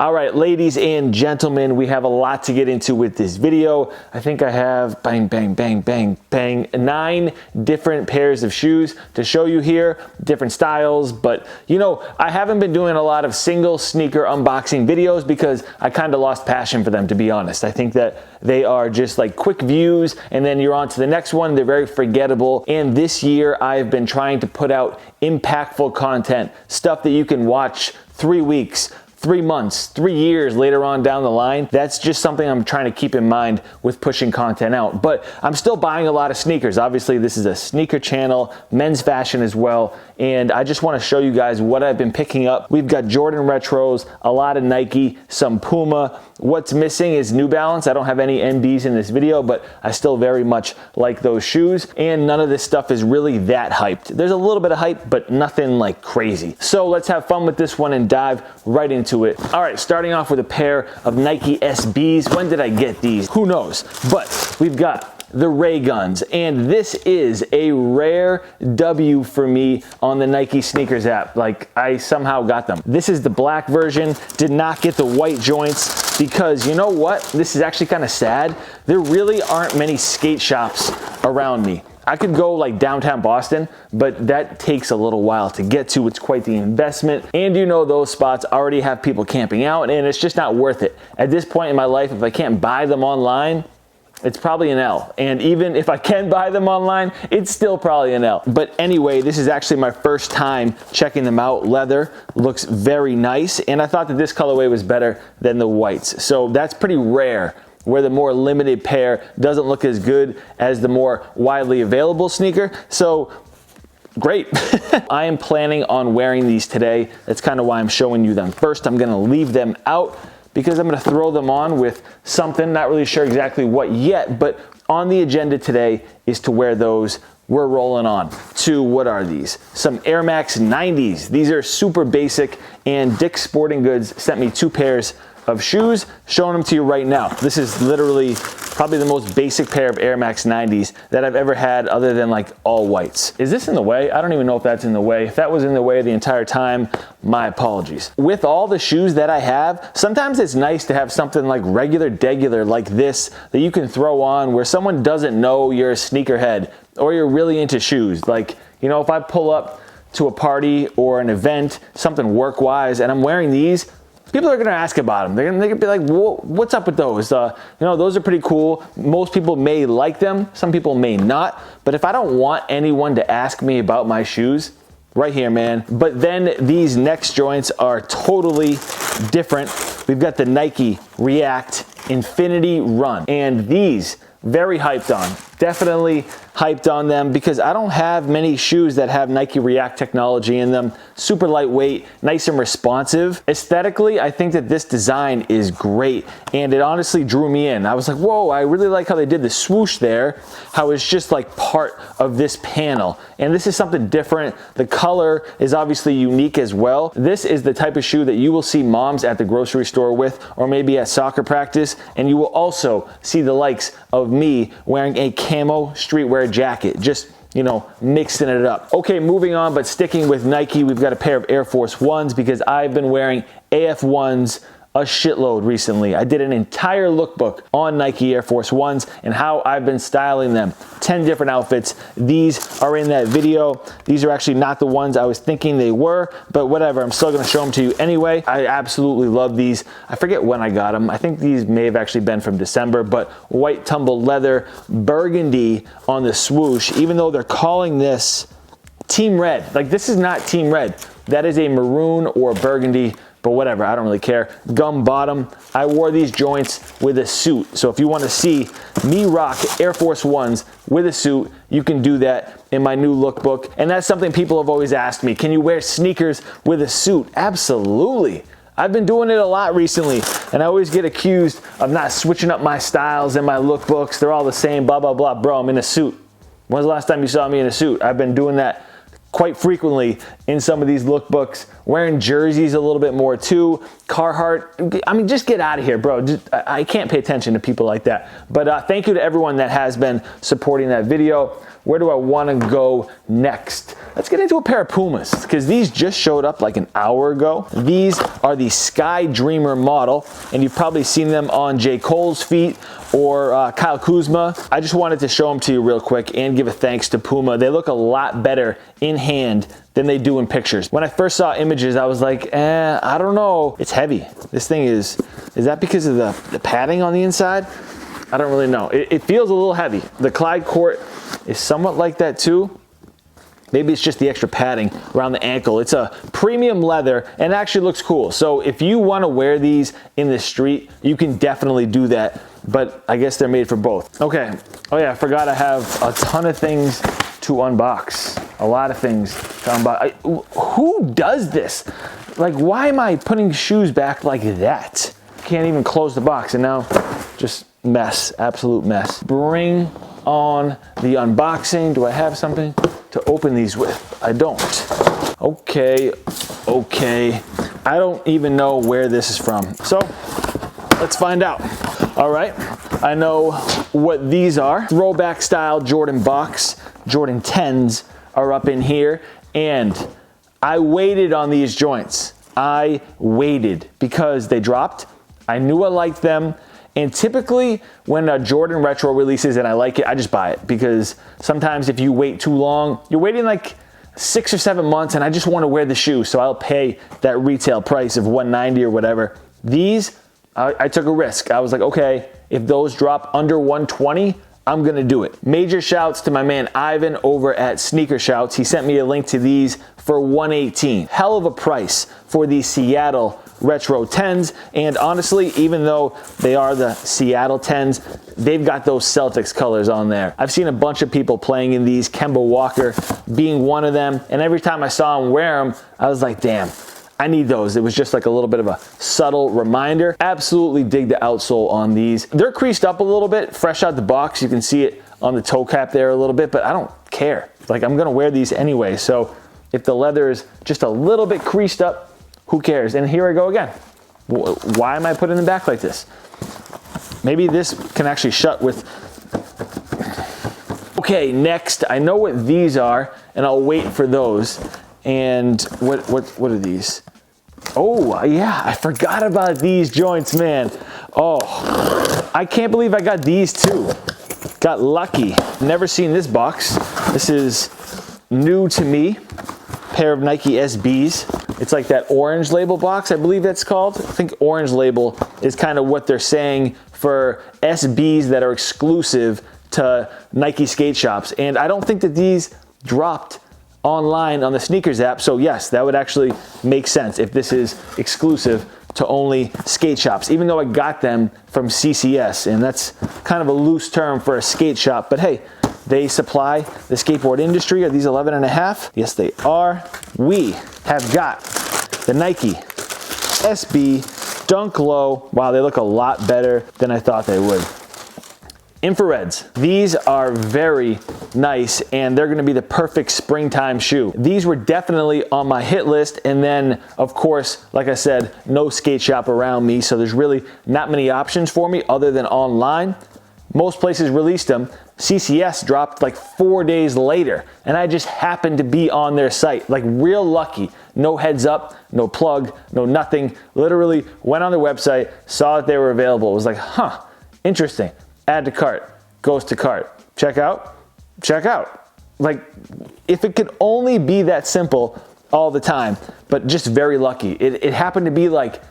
All right, ladies and gentlemen, we have a lot to get into with this video. I think I have bang, bang, bang, bang, bang, 9 different pairs of shoes to show you here, different styles, but you know, I haven't been doing a lot of single sneaker unboxing videos because I kind of lost passion for them, to be honest. I think that they are just like quick views and then you're on to the next one. They're very forgettable. And this year I've been trying to put out impactful content, stuff that you can watch 3 weeks, 3 months, 3 years later on down the line. That's just something I'm trying to keep in mind with pushing content out. But I'm still buying a lot of sneakers. Obviously, this is a sneaker channel, men's fashion as well. And I just want to show you guys what I've been picking up. We've got Jordan Retros, a lot of Nike, some Puma. What's missing is New Balance. I don't have any NBs in this video, but I still very much like those shoes. And none of this stuff is really that hyped. There's a little bit of hype, but nothing like crazy. So let's have fun with this one and dive right into it. All right, starting off with a pair of Nike SBs. When did I get these? Who knows? But we've got the rayguns, and this is a rare W for me on the Nike sneakers app. Like, I somehow got them. This is the black version. Did not get the white joints because, you know what? This is actually kind of sad. There really aren't many skate shops around me. I could go like downtown Boston, but that takes a little while to get to. It's quite the investment. And you know, those spots already have people camping out and it's just not worth it. At this point in my life, if I can't buy them online, it's probably an L. And even if I can buy them online, it's still probably an L. But anyway, this is actually my first time checking them out. Leather looks very nice. And I thought that this colorway was better than the whites. So that's pretty rare, where the more limited pair doesn't look as good as the more widely available sneaker. So great. I am planning on wearing these today. That's kind of why I'm showing you them first. I'm gonna leave them out because I'm gonna throw them on with something, not really sure exactly what yet, but on the agenda today is to wear those. We're rolling on to, what are these? Some Air Max 90s. These are super basic, and Dick's Sporting Goods sent me 2 pairs of shoes, showing them to you right now. This is literally probably the most basic pair of Air Max 90s that I've ever had, other than like all whites. Is this in the way? I don't even know if that's in the way. If that was in the way the entire time, my apologies. With all the shoes that I have, sometimes it's nice to have something like regular like this that you can throw on where someone doesn't know you're a sneakerhead or you're really into shoes. Like, you know, if I pull up to a party or an event, something work-wise, and I'm wearing these, people are gonna ask about them. They're gonna be like, what's up with those? You know, those are pretty cool. Most people may like them, some people may not. But if I don't want anyone to ask me about my shoes, right here, man. But then these next joints are totally different. We've got the Nike React Infinity Run. And these, very hyped on. Definitely hyped on them because I don't have many shoes that have Nike React technology in them. Super lightweight, nice and responsive. Aesthetically, I think that this design is great and it honestly drew me in. I was like, whoa, I really like how they did the swoosh there, how it's just like part of this panel. And this is something different. The color is obviously unique as well. This is the type of shoe that you will see moms at the grocery store with, or maybe at soccer practice, and you will also see the likes of me wearing a camo streetwear jacket, just, you know, mixing it up. Okay, moving on, but sticking with Nike, we've got a pair of Air Force Ones because I've been wearing AF Ones a shitload recently. I did an entire lookbook on Nike Air Force Ones and how I've been styling them. 10 different outfits. These are in that video. These are actually not the ones I was thinking they were, but whatever, I'm still gonna show them to you anyway. I absolutely love these. I forget when I got them. I think these may have actually been from December, but white tumbled leather, burgundy on the swoosh, even though they're calling this Team Red. Like, this is not Team Red. That is a maroon or burgundy, but whatever, I don't really care. Gum bottom. I wore these joints with a suit. So if you want to see me rock Air Force Ones with a suit, you can do that in my new lookbook. And that's something people have always asked me. Can you wear sneakers with a suit? Absolutely. I've been doing it a lot recently, and I always get accused of not switching up my styles in my lookbooks. They're all the same, blah, blah, blah. Bro, I'm in a suit. When's the last time you saw me in a suit? I've been doing that quite frequently in some of these lookbooks, wearing jerseys a little bit more too. Carhartt, I mean, just get out of here, bro. I can't pay attention to people like that. But thank you to everyone that has been supporting that video. Where do I want to go next? Let's get into a pair of Pumas, because these just showed up like an hour ago. These are the Sky Dreamer model, and you've probably seen them on J. Cole's feet or Kyle Kuzma. I just wanted to show them to you real quick and give a thanks to Puma. They look a lot better in hand than they do in pictures. When I first saw images, I was like, I don't know. It's heavy. This thing is that because of the padding on the inside? I don't really know. It feels a little heavy. The Clyde Court is somewhat like that too. Maybe it's just the extra padding around the ankle. It's a premium leather and actually looks cool. So if you want to wear these in the street, you can definitely do that. But I guess they're made for both. Okay. Oh yeah, I forgot I have a ton of things to unbox. A lot of things to unbox. Who does this? Like, why am I putting shoes back like that? Can't even close the box, and now just mess, absolute mess. Bring on the unboxing. Do I have something to open these with? I don't. Okay. I don't even know where this is from. So let's find out. All right, I know what these are. Throwback style Jordan box. Jordan 10s are up in here, and I waited on these joints. I waited because they dropped. I knew I liked them. And typically when a Jordan retro releases and I like it, I just buy it, because sometimes if you wait too long, you're waiting like 6 or 7 months and I just want to wear the shoe. So I'll pay that retail price of $190 or whatever. These, I took a risk. I was like, okay, if those drop under $120, I'm gonna do it. Major shouts to my man Ivan over at Sneaker Shouts. He sent me a link to these for $118. Hell of a price for these Seattle Retro 10s, and honestly, even though they are the Seattle 10s, they've got those Celtics colors on there. I've seen a bunch of people playing in these, Kemba Walker being one of them, and every time I saw him wear them, I was like, damn, I need those. It was just like a little bit of a subtle reminder. Absolutely dig the outsole on these. They're creased up a little bit, fresh out the box. You can see it on the toe cap there a little bit, but I don't care. Like, I'm gonna wear these anyway, so if the leather is just a little bit creased up, who cares? And here I go again. Why am I putting them back like this? Maybe this can actually shut with... Okay, next, I know what these are, and I'll wait for those. And what are these? Oh, yeah, I forgot about these joints, man. Oh, I can't believe I got these too. Got lucky. Never seen this box. This is new to me. Pair of Nike SBs. It's like that orange label box, I believe that's called. I think orange label is kind of what they're saying for SBs that are exclusive to Nike skate shops. And I don't think that these dropped online on the sneakers app. So yes, that would actually make sense if this is exclusive to only skate shops, even though I got them from CCS, and that's kind of a loose term for a skate shop, but hey, they supply the skateboard industry. Are these 11.5? Yes, they are. We have got the Nike SB Dunk Low. Wow, they look a lot better than I thought they would. Infrareds. These are very nice, and they're gonna be the perfect springtime shoe. These were definitely on my hit list, and then, of course, like I said, no skate shop around me, so there's really not many options for me other than online. Most places released them. CCS dropped like 4 days later, and I just happened to be on their site. Like, real lucky. No heads up, no plug, no nothing. Literally went on their website, saw that they were available. It was like, huh, interesting. Add to cart, goes to cart. Check out, check out. Like, if it could only be that simple all the time, but just very lucky. It happened to be like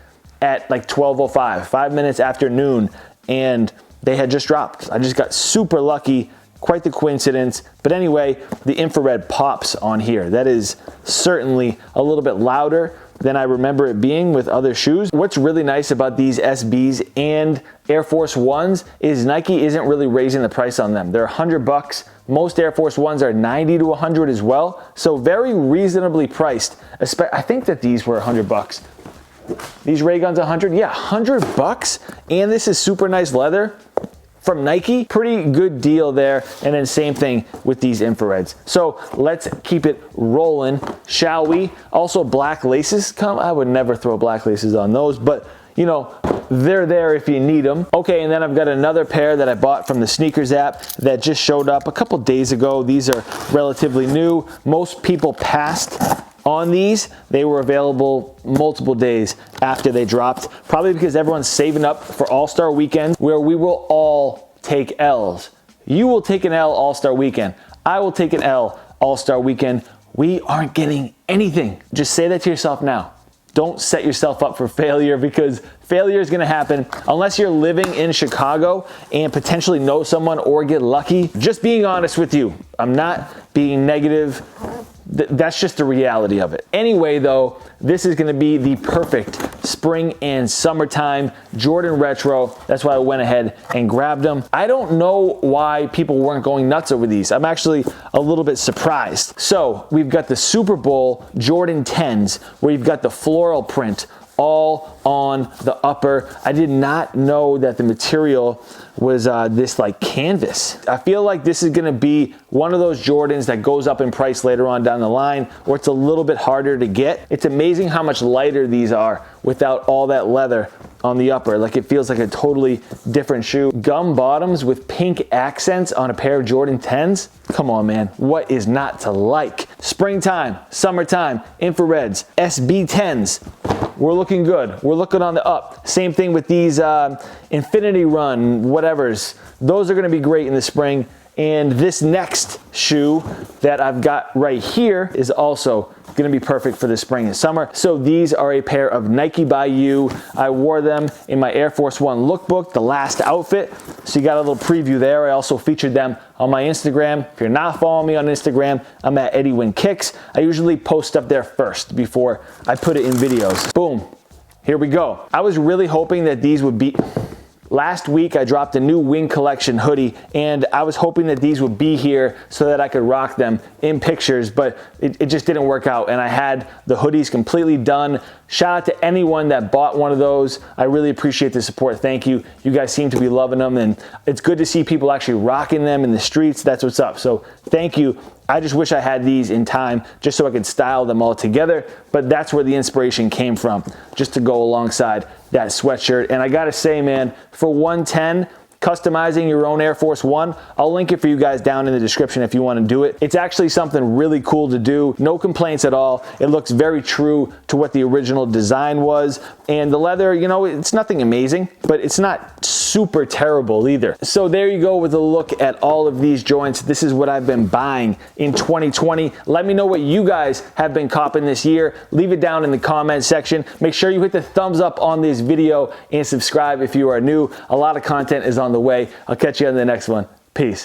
at like 12:05, 5 minutes after noon, and they had just dropped. I just got super lucky, quite the coincidence. But anyway, the infrared pops on here. That is certainly a little bit louder than I remember it being with other shoes. What's really nice about these SBs and Air Force Ones is Nike isn't really raising the price on them. They're $100. Most Air Force Ones are 90 to 100 as well. So very reasonably priced. I think that these were $100. These rayguns 100, yeah, $100, and this is super nice leather. from Nike. Pretty good deal there. And then same thing with these infrareds. So let's keep it rolling, shall we? Also, black laces come. I would never throw black laces on those, but you know, they're there if you need them. Okay, and then I've got another pair that I bought from the Sneakers app that just showed up a couple days ago. These are relatively new. Most people passed on these. They were available multiple days after they dropped, probably because everyone's saving up for All-Star Weekend, where we will all take L's. You will take an L All-Star Weekend. I will take an L All-Star Weekend. We aren't getting anything. Just say that to yourself now. Don't set yourself up for failure, because failure is going to happen unless you're living in Chicago and potentially know someone or get lucky. Just being honest with you. I'm not being negative. That's just the reality of it. Anyway, though, this is going to be the perfect spring and summertime Jordan Retro. That's why I went ahead and grabbed them. I don't know why people weren't going nuts over these. I'm actually a little bit surprised. So we've got the Super Bowl Jordan 10s, where you've got the floral print all on the upper. I did not know that the material was this like canvas. I feel like this is gonna be one of those Jordans that goes up in price later on down the line, or it's a little bit harder to get. It's amazing how much lighter these are without all that leather on the upper. Like, it feels like a totally different shoe. Gum bottoms with pink accents on a pair of Jordan 10s. Come on, man. What is not to like? Springtime, summertime, infrareds, SB 10s. We're looking good. We're looking on the up. Same thing with these Infinity Run, whatevers. Those are gonna be great in the spring. And this next shoe that I've got right here is also gonna be perfect for the spring and summer. So these are a pair of Nike by You. I wore them in my Air Force One lookbook, the last outfit. So you got a little preview there. I also featured them on my Instagram. If you're not following me on Instagram, I'm at Eddie Win Kicks. I usually post up there first before I put it in videos. Boom, here we go. I was really hoping that these would be... Last week, I dropped a new Wing Collection hoodie, and I was hoping that these would be here so that I could rock them in pictures, but it just didn't work out, and I had the hoodies completely done. Shout out to anyone that bought one of those. I really appreciate the support. Thank you. You guys seem to be loving them, and it's good to see people actually rocking them in the streets. That's what's up. So thank you. I just wish I had these in time just so I could style them all together, but that's where the inspiration came from, just to go alongside that sweatshirt. And I gotta say, man, for 110, customizing your own Air Force One, I'll link it for you guys down in the description if you want to do it. It's actually something really cool to do. No complaints at all. It looks very true to what the original design was. And the leather, you know, it's nothing amazing, but it's not super terrible either. So there you go with a look at all of these joints. This is what I've been buying in 2020. Let me know what you guys have been copping this year. Leave it down in the comment section. Make sure you hit the thumbs up on this video and subscribe if you are new. A lot of content is on the way. I'll catch you on the next one. Peace.